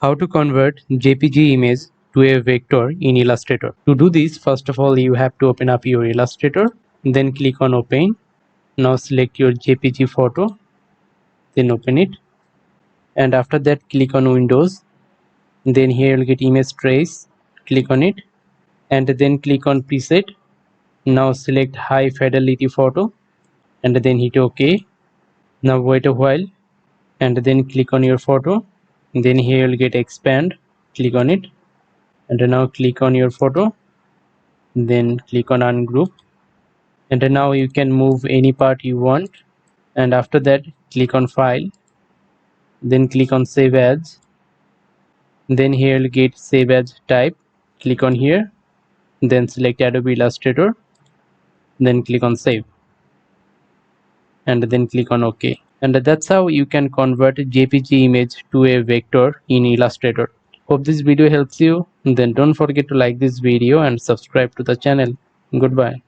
How to convert JPG image to a vector in Illustrator. To do this, first of all, you have to open up your Illustrator, then click on Open. Now select your JPG photo, then open it, and after that click on Windows. Then here you'll get Image Trace. Click on it, and then click on Preset. Now select High Fidelity Photo, and then hit OK. Now wait a while, and then click on your photo. Then here you'll get Expand. Click on it, and now click on your photo, then click on Ungroup, and now you can move any part you want. And after that click on File, then click on Save As. Then here you'll get Save As Type. Click on here, then select Adobe Illustrator, then click on Save, and then click on OK. And that's how you can convert a JPG image to a vector in Illustrator. Hope this video helps you. Then don't forget to like this video and subscribe to the channel. Goodbye.